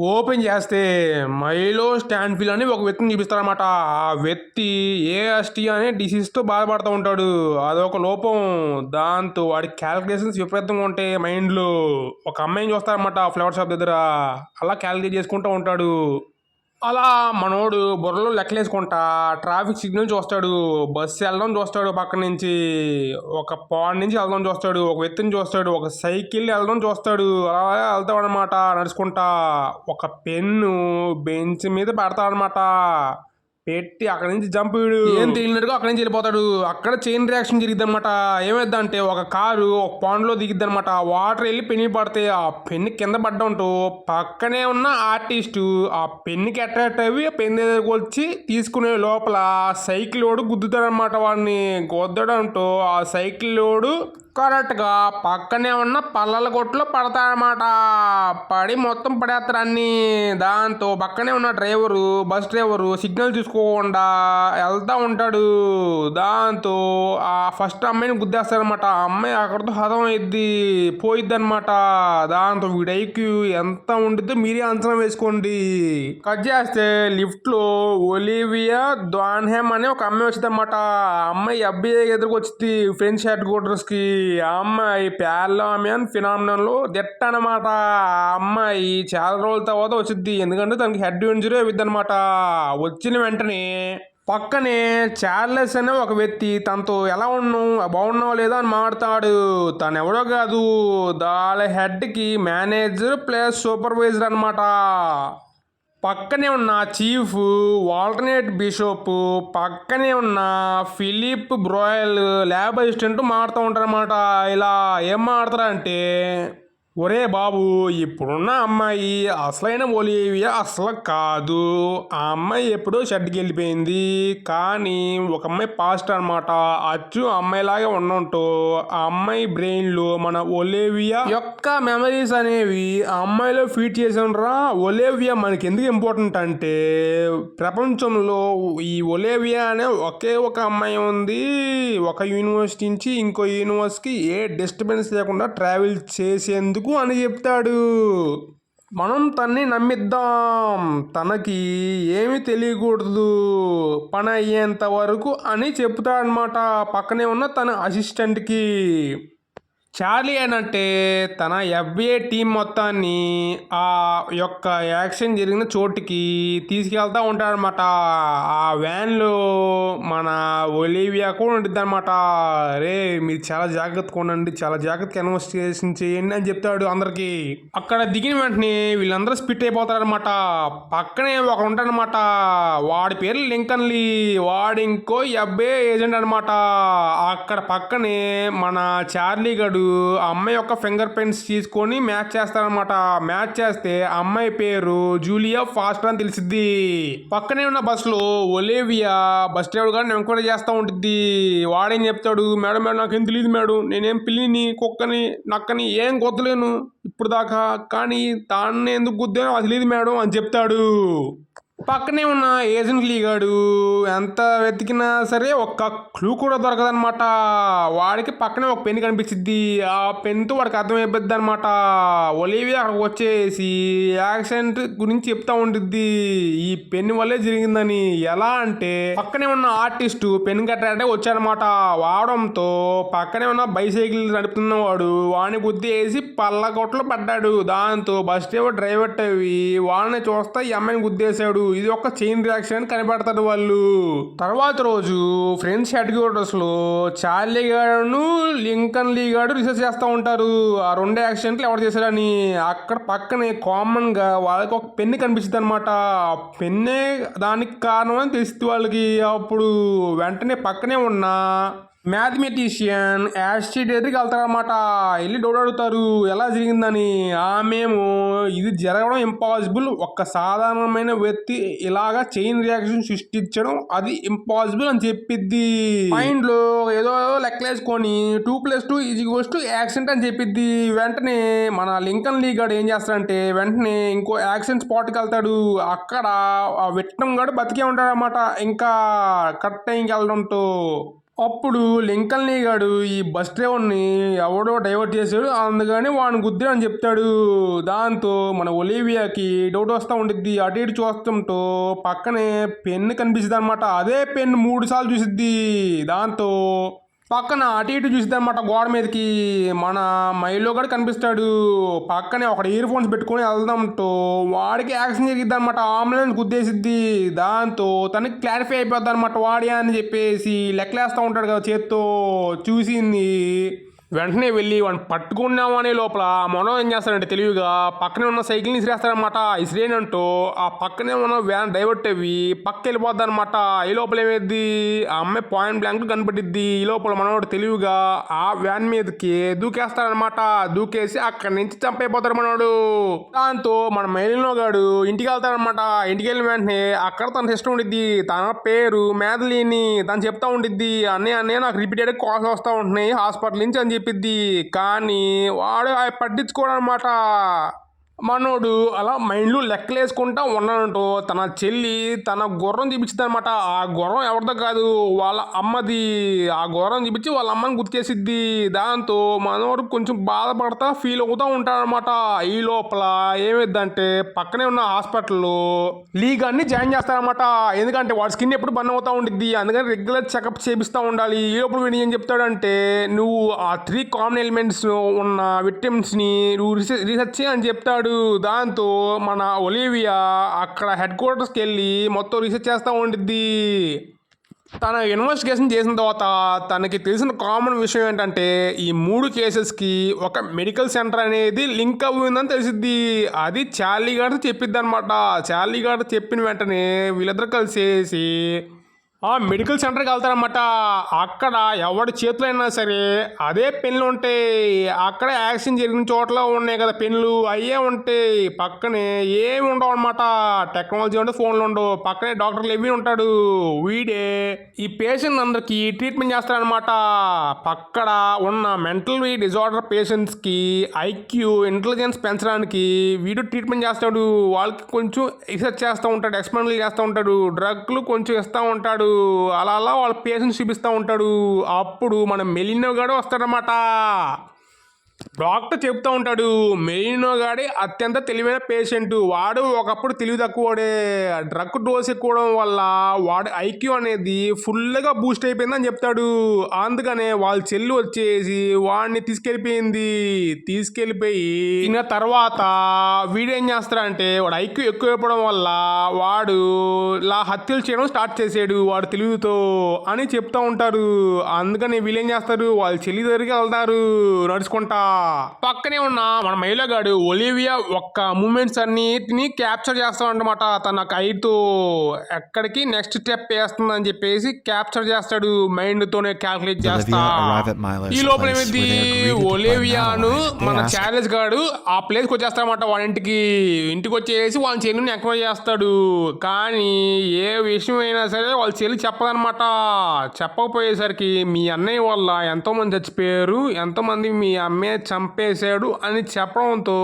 Open చేస్తే మైలో స్టాన్ఫిల్ అని ఒక వ్యక్తిని చూపిస్తారనమాట. ఆ వ్యక్తి ఏఎస్టీ అనే డిసీజ్తో బాధపడుతూ ఉంటాడు. అదొక లోపం. దాంతో వాడి క్యాలిక్యులేషన్స్ విపరీతంగా ఉంటాయి మైండ్లో. ఒక అమ్మాయిని చూస్తారనమాట ఫ్లవర్ షాప్ దగ్గర. అలా క్యాలిక్యులేట్ చేసుకుంటూ ఉంటాడు. అలా మనోడు బుర్రలో లెక్కలేసుకుంటా ట్రాఫిక్ సిగ్నల్ చూస్తాడు. బస్సు వెళ్ళడం చూస్తాడు, పక్క నుంచి ఒక పాన్ నుంచి వెళ్ళడం చూస్తాడు, ఒక వ్యక్తిని చూస్తాడు, ఒక సైకిల్ వెళ్ళడం చూస్తాడు. అలా వెళ్తాడు అనమాట నడుచుకుంటా. ఒక పెన్ను బెంచ్ మీద పెడతాడనమాట. పెట్టి అక్కడి నుంచి జంప్ వీడు ఏం తెలియనట్టుగా అక్కడి నుంచి వెళ్ళిపోతాడు. అక్కడ చైన్ రియాక్షన్ జరిగిద్ది అనమాట. ఏమైందంటే ఒక కారు ఒక పాండ్లో దిగిద్ది అనమాట. వాటర్ వెళ్ళి పెన్ను పడితే ఆ పెన్ను కింద పడ్డంటూ పక్కనే ఉన్న ఆర్టిస్టు ఆ పెన్నుకి అట్రాక్ట్ అవి ఆ పెన్ను దగ్గరకు వచ్చి తీసుకునే లోపల సైకిల్ లోడు గుద్దుతాడనమాట. వాడిని గుద్దడంటూ ఆ సైకిల్ లోడు కరెక్ట్గా పక్కనే ఉన్న పల్లల కొట్లో పడతాడనమాట. పడి మొత్తం పడేస్తారు అన్నీ. దాంతో పక్కనే ఉన్న బస్ డ్రైవరు సిగ్నల్ చూసుకోకుండా వెళ్తూ ఉంటాడు. దాంతో ఆ ఫస్ట్ అమ్మాయిని గుద్దేస్తారనమాట. ఆ అమ్మాయి అక్కడితో హతం అయింది, పోయిద్ది అనమాట. దాంతో వీడి ఐక్యూ ఎంత ఉండిద్దో మీరే అంచనా వేసుకోండి. కట్ చేస్తే లిఫ్ట్లో ఒలివియా డాన్హెమ్ అనే ఒక అమ్మాయి వచ్చింది అనమాట. ఆ అమ్మాయి అబ్బాయి ఎదురుకు వచ్చింది ఫ్రెంచ్ హెడ్ క్వార్టర్స్కి. ఆ అమ్మాయి పారామియన్ ఫినామినన్లో దిట్ట అనమాట. ఆ అమ్మాయి చాలా రోజుల తర్వాత వచ్చింది, ఎందుకంటే తనకి హెడ్ ఇంజరీ అవుద్ది అనమాట. వచ్చిన వెంటనే పక్కనే చార్లెస్ అనే ఒక వ్యక్తి తనతో ఎలా ఉన్నావు, బాగున్నావా లేదా అని మాట్లాడతాడు. తను ఎవడో కాదు, దాని హెడ్కి మేనేజర్ ప్లస్ సూపర్వైజర్ అనమాట. పక్కనే ఉన్న చీఫ్ వాల్టర్నేట్ బిషప్, పక్కనే ఉన్న ఫిలిప్ బ్రాయల్ ల్యాబ్ అసిస్టెంట్ మాడుతూ ఉంటారన్నమాట. ఇలా ఏం మాడతారంటే, ఒరే బాబు, ఇప్పుడున్న అమ్మాయి అసలైన ఒలివియా అసలు కాదు. ఆ అమ్మాయి ఎప్పుడో షెడ్కి వెళ్ళిపోయింది. కానీ ఒక అమ్మాయి పాస్ట్ అనమాట. అచ్చు అమ్మాయిలాగే ఉన్నట్టు ఆ అమ్మాయి బ్రెయిన్లో మన ఒలివియా యొక్క మెమరీస్ అనేవి ఆ అమ్మాయిలో ఫీడ్ చేసాంరా. ఒలివియా మనకి ఎందుకు ఇంపార్టెంట్ అంటే, ప్రపంచంలో ఈ ఒలివియా అనే ఒకే ఒక అమ్మాయి ఉంది. ఒక యూనివర్సిటీ నుంచి ఇంకో యూనివర్సిటీకి ఏ డిస్టర్బెన్స్ లేకుండా ట్రావెల్ చేసేందుకు అని చెప్తాడు. మనం తన్ని నమ్మిద్దాం, తనకి ఏమి తెలియకూడదు పని అయ్యేంత వరకు అని చెప్తాడనమాట పక్కనే ఉన్న తన అసిస్టెంట్కి. చార్లీ ఏంటంటే తన ఎఫ్బిఐ టీం మొత్తాన్ని ఆ యొక్క యాక్షన్ జరిగిన చోటుకి తీసుకెళ్తూ ఉంటాడనమాట. ఆ వ్యాన్లో మన ఒలివియా కూడా ఉంటుంది అనమాట. రే, మీరు చాలా జాగ్రత్తగా ఉండండి, చాలా జాగ్రత్తగా ఇన్వెస్టిగేషన్ చేయండి అని చెప్తాడు అందరికీ. అక్కడ దిగిన వెంటనే వీళ్ళందరూ స్పిట్ అయిపోతారనమాట. పక్కనే ఒకడు ఉంటాడనమాట, వాడి పేరు లింకన్ లీ. వాడు ఇంకో ఎఫ్బిఐ ఏజెంట్ అనమాట. అక్కడ పక్కనే మన చార్లీ గడు అమ్మాయి యొక్క ఫింగర్ ప్రింట్స్ తీసుకొని మ్యాచ్ చేస్తారనమాట. మ్యాచ్ చేస్తే అమ్మాయి పేరు జూలియా ఫాస్టర్ అని తెలిసిద్ది. పక్కనే ఉన్న బస్సులో ఒలివియా బస్ డ్రైవర్ గారిని ఎంక్వైరీ చేస్తూ ఉంటుంది. వాడేం చెప్తాడు, మేడం మేడం నాకేం తెలియదు మేడం, నేనేం పిల్లిని కుక్కని నక్కని ఏం కొత్తలేను ఇప్పుడు దాకా, కానీ తాన్ని ఎందుకు గుద్దానో అది తెలియదు మేడం అని చెప్తాడు. పక్కనే ఉన్న ఏజెంట్ లీగాడు ఎంత వెతికినా సరే ఒక్క క్లూ కూడా దొరకదనమాట. వాడికి పక్కనే ఒక పెన్ కనిపించింది. ఆ పెన్తో వాడికి అర్థమైపోద్ది అనమాట. ఒలివియా అక్కడికి వచ్చేసి యాక్సిడెంట్ గురించి చెప్తా ఉంటుంది, ఈ పెన్ వల్లే జరిగిందని. ఎలా అంటే పక్కనే ఉన్న ఆర్టిస్టు పెన్ కట్టాడే వచ్చాడనమాట. వాడంతో పక్కనే ఉన్న బైసైకిల్ నడుపుతున్నవాడు వాడిని గుద్ది వేసి పల్లగొట్లో పడ్డాడు. దాంతో బస్ డ్రైవర్ అవి వాళ్ళని చూస్తా ఈ అమ్మాయిని గుద్దేశాడు. ఇది ఒక చైన్ రియాక్షన్ కనిపెడతారు వాళ్ళు. తర్వాత రోజు ఫ్రెండ్స్ హెడ్ క్వార్టర్స్ లో చార్లీ గారు లింకన్ లీ గారు రీసెర్చ్ చేస్తూ ఉంటారు ఆ రెండు యాక్సిడెంట్లు ఎవరు చేశారని. అక్కడ పక్కనే కామన్ గా వాళ్ళకి ఒక పెన్ను కనిపిస్తుంది అనమాట. పెన్నే దానికి కారణం అని తెలిసింది వాళ్ళకి. అప్పుడు వెంటనే పక్కనే ఉన్న మ్యాథమెటిషియన్ యాసిడ్ దగ్గరికి వెళ్తారనమాట. వెళ్ళి డౌట్ అడుగుతారు ఎలా జరిగిందని. ఆమెమో ఇది జరగడం ఇంపాసిబుల్, ఒక సాధారణమైన వ్యక్తి ఇలాగా చైన్ రియాక్షన్ సృష్టించడం అది ఇంపాసిబుల్ అని చెప్పిద్ది. మైండ్ లో ఏదో లెక్కలేసుకొని 2+2 యాక్సిడెంట్ అని చెప్పిద్ది. వెంటనే మన లింకన్ లీ గాడు ఏం చేస్తాడంటే వెంటనే ఇంకో యాక్సిడెంట్ స్పాట్కి వెళ్తాడు. అక్కడ ఆ విట్నం గాడు బతికే ఉంటాడు అనమాట. ఇంకా కట్ టైంకి వెళ్ళడంతో అప్పుడు లింకల్ని గాడు ఈ బస్ డ్రైవర్ని ఎవడో డైవర్ట్ చేశాడు, అందుకని వాడిని గుద్దే అని చెప్తాడు. దాంతో మన ఒలివియాకి డౌట్ వస్తూ ఉండిద్ది. అటు ఇటు చూస్తుంటూ పక్కనే పెన్ను కనిపిస్తుంది అనమాట. అదే పెన్ను 3 సార్లు చూసిద్ది. దాంతో పక్కన అటు ఇటు చూసిద్ది అనమాట గోడ మీదకి. మన మైలో కూడా కనిపిస్తాడు. పక్కనే ఒకటి ఇయర్ ఫోన్స్ పెట్టుకొని వెళ్దాంతో వాడికి యాక్షన్ జరిగిద్ది అనమాట. అంబులెన్స్ గుద్దేసిద్ది. దాంతో తనకి క్లారిఫై అయిపోద్ది అనమాట వాడి అని చెప్పేసి లెక్కలేస్తూ ఉంటాడు కదా చేత్తో. చూసింది వెంటనే వెళ్ళి వాడిని పట్టుకున్నాము అనే లోపల మనం ఏం చేస్తాడంటే తెలివిగా పక్కనే ఉన్న సైకిల్ని ఇసిరేస్తాడనమాట. ఇసిరేనంటూ ఆ పక్కనే ఉన్న వ్యాన్ డైవర్ట్ అవి పక్క వెళ్ళిపోద్ది అనమాట. ఈ లోపల ఏమైద్ది, ఆ అమ్మాయి పాయింట్ బ్లాంక్ కనపడిద్ది. ఈ లోపల మనోడు తెలివిగా ఆ వ్యాన్ మీదకి దూకేస్తాడనమాట. దూకేసి అక్కడి నుంచి చంపైపోతాడు మనోడు. దాంతో మన మైలినో గాడు ఇంటికి వెళ్తాడనమాట. ఇంటికి వెళ్ళిన వెంటనే అక్కడ తన సిస్టర్ ఉండిద్ది. తన పేరు మేదలీని. తను చెప్తా ఉండిద్ది, అన్నయ్య నాకు రిపీటెడ్ కాల్స్ వస్తూ ఉంటున్నాయి హాస్పిటల్ నుంచి అని చెప్పిద్ది. కానీ వాడు పట్టించుకోడు అనమాట. మనోడు అలా మైండ్లో లెక్కలేసుకుంటా ఉన్నానంటూ తన చెల్లి తన గుర్రం చూపించింది అనమాట. ఆ గుర్రం ఎవరిదో కాదు, వాళ్ళ అమ్మది. ఆ గుర్రం చూపించి వాళ్ళ అమ్మని గుర్తు చేసిద్ది. దాంతో మనోడు కొంచెం బాధపడతా ఫీల్ అవుతూ ఉంటాడనమాట. ఈ లోపల ఏమైందంటే పక్కనే ఉన్న హాస్పిటల్లో లీగాన్ని జాయిన్ చేస్తారనమాట. ఎందుకంటే వాడి స్కిన్ ఎప్పుడు బర్న్ అవుతూ ఉండిద్ది. అందుకని రెగ్యులర్ చెకప్ చేపిస్తూ ఉండాలి. ఈ లోపల వీడు ఏం చెప్తాడంటే, నువ్వు ఆ 3 కామన్ ఎలిమెంట్స్ ఉన్న విటమిన్స్ని నువ్వు రీసెర్చ్ అని చెప్తాడు. దాంతో మన ఒలివియా అక్కడ హెడ్ క్వార్టర్స్కి వెళ్ళి మొత్తం రీసెర్చ్ చేస్తూ ఉండిద్ది. తన ఇన్వెస్టిగేషన్ చేసిన తర్వాత తనకి తెలిసిన కామన్ విషయం ఏంటంటే ఈ 3 కేసెస్కి ఒక మెడికల్ సెంటర్ అనేది లింక్ అవ్విందని తెలిసిద్ది. అది చార్లీ గారితో చెప్పిద్ది అనమాట. చార్లీ గారితో చెప్పిన వెంటనే వీళ్ళిద్దరు కలిసేసి ఆ మెడికల్ సెంటర్కి వెళ్తారనమాట. అక్కడ ఎవరి చేతిలో అయినా సరే అదే పెన్నులు ఉంటాయి. అక్కడ యాక్సిడెంట్ జరిగిన చోట్ల ఉన్నాయి కదా పెన్నులు, అయ్యే ఉంటాయి. పక్కనే ఏమి ఉండవు అనమాట. టెక్నాలజీ ఉంటే ఫోన్లు ఉండవు. పక్కనే డాక్టర్ లెవీ ఉంటాడు. వీడే ఈ పేషెంట్ అందరికి ట్రీట్మెంట్ చేస్తారనమాట. పక్కడ ఉన్న మెంటల్ డిజార్డర్ పేషెంట్స్కి ఐక్యూ ఇంటెలిజెన్స్ పెంచడానికి వీడు ట్రీట్మెంట్ చేస్తాడు. వాళ్ళకి కొంచెం రీసెర్చ్ చేస్తూ ఉంటాడు, ఎక్స్పెరిమెంట్లు చేస్తూ ఉంటాడు, డ్రగ్లు కొంచెం ఇస్తూ ఉంటాడు. అలా అలా వాళ్ళ పేషెంట్స్ చూపిస్తూ ఉంటాడు. అప్పుడు మన మెలినో గాడు వస్తాడనమాట. డాక్టర్ చెప్తూ ఉంటాడు, మెలినో గాడే అత్యంత తెలివైన పేషెంట్. వాడు ఒకప్పుడు తెలివి తక్కువడే. డ్రగ్ డోస్ ఎక్కువడం వల్ల వాడు ఐక్యూ అనేది ఫుల్గా బూస్ట్ అయిపోయిందని చెప్తాడు. అందుకనే వాళ్ళ చెల్లి వచ్చేసి వాడిని తీసుకెళ్ళిపోయి ఇంకా తర్వాత వీడేం చేస్తాడంటే వాడు ఐక్యూ ఎక్కువైపోవడం వల్ల వాడు ఇలా హత్యలు చేయడం స్టార్ట్ చేసాడు వాడు తెలివితో అని చెప్తూ ఉంటారు. అందుకని వీళ్ళేం చేస్తారు, వాళ్ళ చెల్లి దగ్గరికి వెళ్తారు నడుచుకుంటా. పక్కనే ఉన్న మన మహిళగాడు ఒలివియా ఒక్క మూమెంట్స్ అన్నిటిని క్యాప్చర్ చేస్తా అనమాట. తన కైతో ఎక్కడికి నెక్స్ట్ స్టెప్ వేస్తుందని చెప్పేసి క్యాప్చర్ చేస్తాడు మైండ్ తోనే క్యాల్కులేట్ చేస్తా. ఈ లోపల ఏమైంది, ఒలివియాను మన చార్లెస్ గాడు ఆ ప్లేస్కి వచ్చేస్తాడనమాట. వాళ్ళ ఇంటికి వచ్చేసి వాళ్ళ చెల్లిని ఎంక్వైరీ చేస్తాడు. కానీ ఏ విషయం అయినా సరే వాళ్ళ చెల్లి చెప్పదనమాట. చెప్పకపోయేసరికి మీ అన్నయ్య వల్ల ఎంతోమంది చచ్చిపోయారు, ఎంతోమంది మీ అమ్మే చంపేశాడు అని చెప్పడంతో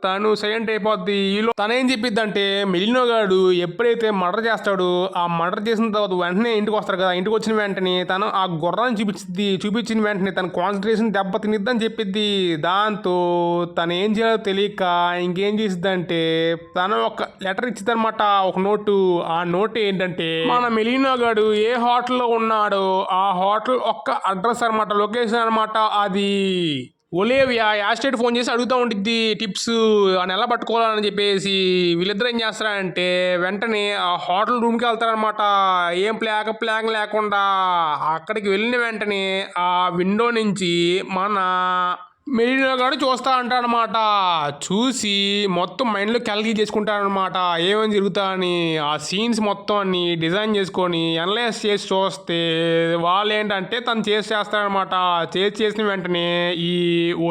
తను సైలెంట్ అయిపోద్ది. ఈలో తనేం చెప్పిద్దంటే మెలినో గాడు ఎప్పుడైతే మర్డర్ చేస్తాడో ఆ మర్డర్ చేసిన తర్వాత వెంటనే ఇంటికి వస్తారు కదా, ఇంటికి వచ్చిన వెంటనే తను ఆ గుర్రాన్ని చూపించిన వెంటనే తన కాన్సన్ట్రేషన్ దెబ్బ తినిద్దని చెప్పిద్ది. దాంతో తను ఏం చేయాలో తెలియక ఇంకేం చేసిద్దంటే తను ఒక లెటర్ ఇచ్చిద్దనమాట, ఒక నోటు. ఆ నోట్ ఏంటంటే మన మెలినో గాడు ఏ హోటల్లో ఉన్నాడో ఆ హోటల్ ఒక్క అడ్రస్ అనమాట, లొకేషన్ అనమాట. అది ఒలివియా యాస్టేట్ ఫోన్ చేసి అడుగుతూ ఉండిద్ది టిప్స్ అని ఎలా పట్టుకోవాలని చెప్పేసి. వీళ్ళిద్దరు ఏం చేస్తారంటే వెంటనే ఆ హోటల్ రూమ్కి వెళ్తారనమాట. ఏం ప్లాన్ లేకుండా అక్కడికి వెళ్ళిన వెంటనే ఆ విండో నుంచి మన మెలినో గాడు చూస్తూ అంటాడనమాట. చూసి మొత్తం మైండ్లో క్యాలిక్యులేట్ చేసుకుంటాడనమాట ఏమేమి జరుగుతాయని. ఆ సీన్స్ మొత్తం అన్ని డిజైన్ చేసుకొని అనలైజ్ చేసి చూస్తే వాళ్ళు ఏంటంటే తను చేస్తాడనమాట. చేసిన వెంటనే ఈ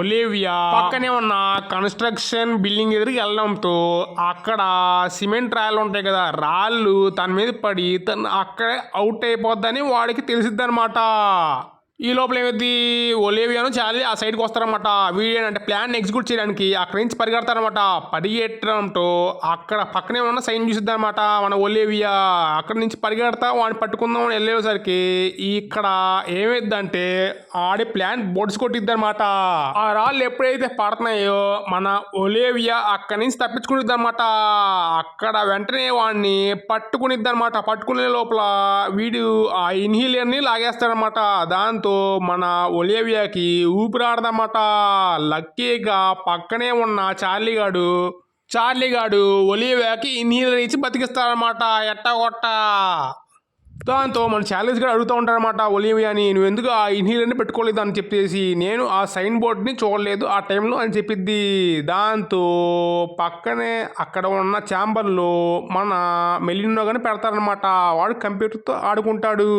ఒలివియా పక్కనే ఉన్న కన్స్ట్రక్షన్ బిల్డింగ్ ఎదురుకి వెళ్ళడంతో అక్కడ సిమెంట్ రాళ్ళు ఉంటాయి కదా, రాళ్ళు తన మీద పడి తను అక్కడే అవుట్ అయిపోద్దని వాడికి తెలిసిద్ది అనమాట. ఈ లోపల ఏమైంది, ఒలేవియాను చార్లీ ఆ సైడ్కి వస్తారనమాట. వీడేంటంటే ప్లాన్ ఎగ్జిక్యూట్ చేయడానికి అక్కడి నుంచి పరిగెడతారనమాట. పరిగెట్టడంతో అక్కడ పక్కనే ఉన్న సైన్ చూసిద్ది అనమాట మన ఒలేవియా. అక్కడి నుంచి పరిగెడతా వాడిని పట్టుకుందాం అని వెళ్ళేసరికి ఇక్కడ ఏమైందంటే ఆడి ప్లాన్ బొడ్స్ కొట్టిద్ది అనమాట. ఆ రాళ్ళు ఎప్పుడైతే పడుతున్నాయో మన ఒలేవియా అక్కడి నుంచి తప్పించుకునిద్ది అనమాట. అక్కడ వెంటనే వాడిని పట్టుకునిద్ది అనమాట. పట్టుకునే లోపల వీడు ఆ ఇన్హీలియర్ని లాగేస్తాడనమాట. దాంతో మన ఒలేవియాకి ఊపిరాడదన్నమాట. లక్కీగా పక్కనే ఉన్న చార్లీగాడు ఒలివియాకి ఇన్హీలర్ ఇచ్చి బతికిస్తాడనమాట ఎట్టగొట్ట. దాంతో మన చార్లీస్ గారు అడుగుతూ ఉంటారనమాట ఒలివియాని, నువ్వు ఎందుకు ఆ ఇన్హీలర్ని పెట్టుకోలేదు అని చెప్పేసి. నేను ఆ సైన్ బోర్డ్ని చూడలేదు ఆ టైంలో అని చెప్పిద్ది. దాంతో పక్కనే అక్కడ ఉన్న ఛాంబర్లో మన మెలినో కానీ పెడతారనమాట. వాడు కంప్యూటర్తో ఆడుకుంటాడు.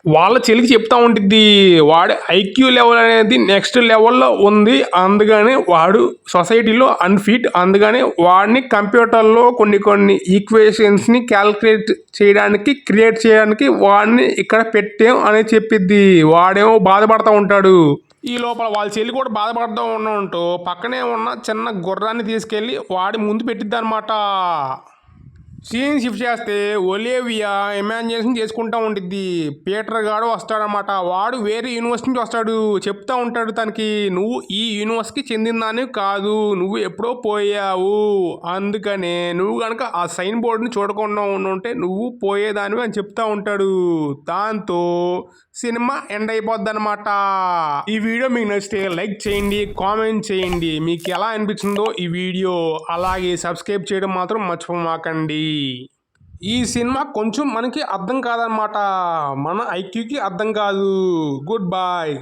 వాళ్ళ చెల్లికి చెప్తా ఉంటుంది వాడి ఐక్యూ లెవెల్ అనేది నెక్స్ట్ లెవెల్లో ఉంది, అందుకని వాడు సొసైటీలో అన్ఫిట్, అందుకని వాడిని కంప్యూటర్లో కొన్ని ఈక్వేషన్స్ని క్యాల్కులేట్ చేయడానికి క్రియేట్ చేయడానికి వాడిని ఇక్కడ పెట్టాం అని చెప్పిద్ది. వాడేమో బాధపడతా ఉంటాడు. ఈ లోపల వాళ్ళ చెల్లి కూడా బాధపడుతూ ఉంటూ పక్కనే ఉన్న చిన్న గుర్రాన్ని తీసుకెళ్ళి వాడి ముందు పెట్టిద్ది అనమాట. సీన్ షిఫ్ట్ చేస్తే ఒలేవియా ఇమాజినేషన్ చేసుకుంటూ ఉంటుంది. పీటర్ గాడు వస్తాడనమాట. వాడు వేరే యూనివర్సిటీ నుంచి వస్తాడు. చెప్తా ఉంటాడు తనకి, నువ్వు ఈ యూనివర్సిటీకి చెందిందాన్ని కాదు, నువ్వు ఎప్పుడో పోయావు, అందుకనే నువ్వు కనుక ఆ సైన్ బోర్డుని చూడకుండా ఉంటే నువ్వు పోయేదానివి అని చెప్తా ఉంటాడు. దాంతో సినిమా ఎండ్ అయిపోద్ది అనమాట. ఈ వీడియో మీకు నచ్చితే లైక్ చేయండి, కామెంట్ చేయండి, మీకు ఎలా అనిపించిందో ఈ వీడియో, అలాగే సబ్స్క్రైబ్ చేయడం మాత్రం మర్చిపోమాకండి. ఈ సినిమా కొంచెం మనకి అర్థం కాదనమాట, మన ఐక్యూకి అర్థం కాదు. Good bye.